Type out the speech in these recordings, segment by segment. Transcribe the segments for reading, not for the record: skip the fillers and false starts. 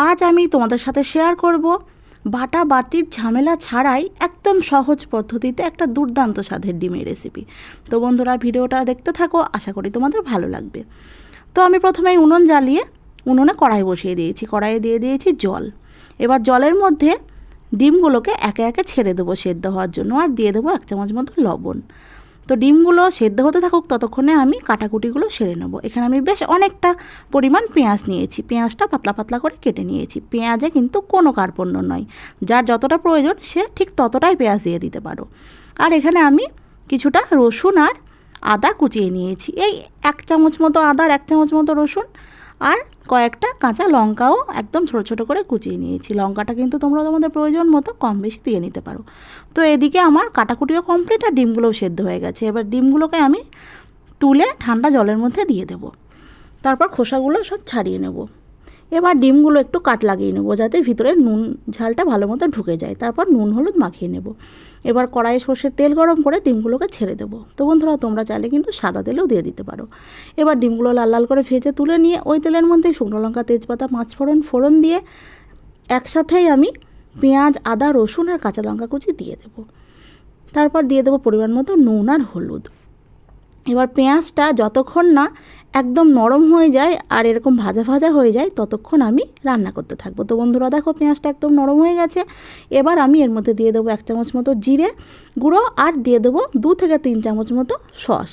আজ আমি তোমাদের সাথে শেয়ার করব বাটা বাটির ঝামেলা ছাড়াই একদম সহজ পদ্ধতিতে একটা দুর্দান্ত স্বাদের ডিমের রেসিপি। তো বন্ধুরা, ভিডিওটা দেখতে থাকো, আশা করি তোমাদের ভালো লাগবে। তো আমি প্রথমেই উনুন জ্বালিয়ে উনুনে কড়াই বসিয়ে দিয়েছি, কড়াইয়ে দিয়ে দিয়েছি জল। এবার জলের মধ্যে ডিমগুলোকে একে একে ছেড়ে দেবো সেদ্ধ হওয়ার জন্য, আর দিয়ে দেবো 1 চামচ মতো লবণ। তো ডিমগুলো সেদ্ধ হতে থাকুক, ততক্ষণে আমি কাটাকুটিগুলো সেরে নেব। এখানে আমি বেশ অনেকটা পরিমাণ পেঁয়াজ নিয়েছি, পেঁয়াজটা পাতলা পাতলা করে কেটে নিয়েছি। পেঁয়াজে কিন্তু কোনো কার্পণ্য নয়, যার যতটা প্রয়োজন সে ঠিক ততটাই পেঁয়াজ দিয়ে দিতে পারো। আর এখানে আমি কিছুটা রসুন আর আদা কুচিয়ে নিয়েছি, এই 1 চামচ মতো আদা আর 1 চামচ মতো রসুন, আর কয়েকটা কাঁচা লঙ্কাও একদম ছোটো ছোটো করে কুচিয়ে নিয়েছি। লঙ্কাটা কিন্তু তোমরা তোমাদের প্রয়োজন মতো কম বেশি দিয়ে নিতে পারো। তো এদিকে আমার কাটাকুটিও কমপ্লিট আর ডিমগুলোও সেদ্ধ হয়ে গেছে। এবার ডিমগুলোকে আমি তুলে ঠান্ডা জলের মধ্যে দিয়ে দেব, তারপর খোসাগুলো সব ছাড়িয়ে নেব। এবার ডিমগুলো একটু কাট লাগিয়ে নেব, যাতে ভিতরে নুন ঝালটা ভালো মতো ঢুকে যায়। তারপর নুন হলুদ মাখিয়ে নেব। এবার কড়াইয়ে সর্ষের তেল গরম করে ডিমগুলোকে ছেড়ে দেবো। তো বন্ধুরা, তোমরা চাইলে কিন্তু সাদা তেলেও দিয়ে দিতে পারো। এবার ডিমগুলো লাল লাল করে ভেজে তুলে নিয়ে ওই তেলের মধ্যে শুকনো লঙ্কা, তেজপাতা, 5 ফোড়ন দিয়ে একসাথেই আমি পেঁয়াজ, আদা, রসুন আর কাঁচা লঙ্কা কুচি দিয়ে দেব। তারপর দিয়ে দেবো পরিমাণ মতো নুন আর হলুদ। এবার পেঁয়াজটা যতক্ষণ না একদম নরম হয়ে যায় আর এরকম ভাজা ভাজা হয়ে যায়, ততক্ষণ আমি রান্না করতে থাকবো। তো বন্ধুরা দেখো, পেঁয়াজটা একদম নরম হয়ে গেছে। এবার আমি এর মধ্যে দিয়ে দেবো 1 চামচ মতো জিরে গুঁড়ো, আর দিয়ে দেবো 2 থেকে 3 চামচ মতো সস।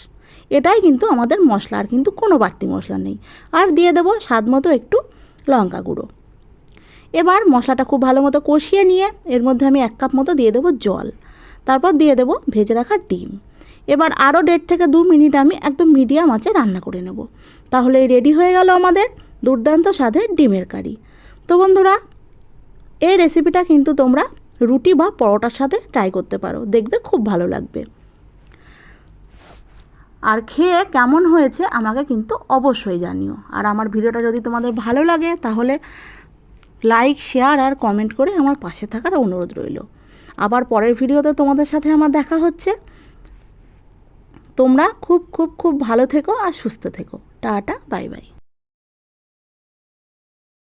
এটাই কিন্তু আমাদের মশলা, আর কিন্তু কোনো বাড়তি মশলা নেই। আর দিয়ে দেবো স্বাদ মতো একটু লঙ্কা গুঁড়ো। এবার মশলাটা খুব ভালো মতো কষিয়ে নিয়ে এর মধ্যে আমি 1 কাপ মতো দিয়ে দেবো জল। তারপর দিয়ে দেবো ভেজে রাখা ডিম। এবার আরও 1.5 থেকে 2 মিনিট আমি একদম মিডিয়াম আঁচে রান্না করে নেব। তাহলে রেডি হয়ে গেল আমাদের দুর্দান্ত স্বাদের ডিমের কারি। তো বন্ধুরা, এই রেসিপিটা কিন্তু তোমরা রুটি বা পরোটার সাথে ট্রাই করতে পারো, দেখবে খুব ভালো লাগবে। আর খেয়ে কেমন হয়েছে আমাকে কিন্তু অবশ্যই জানিও। আর আমার ভিডিওটা যদি তোমাদের ভালো লাগে, তাহলে লাইক, শেয়ার আর কমেন্ট করে আমার পাশে থাকার অনুরোধ রইল। আবার পরের ভিডিওতে তোমাদের সাথে আমার দেখা হচ্ছে। তোমরা খুব খুব খুব ভালো থেকো আর সুস্থ থেকো। Tata, bye bye.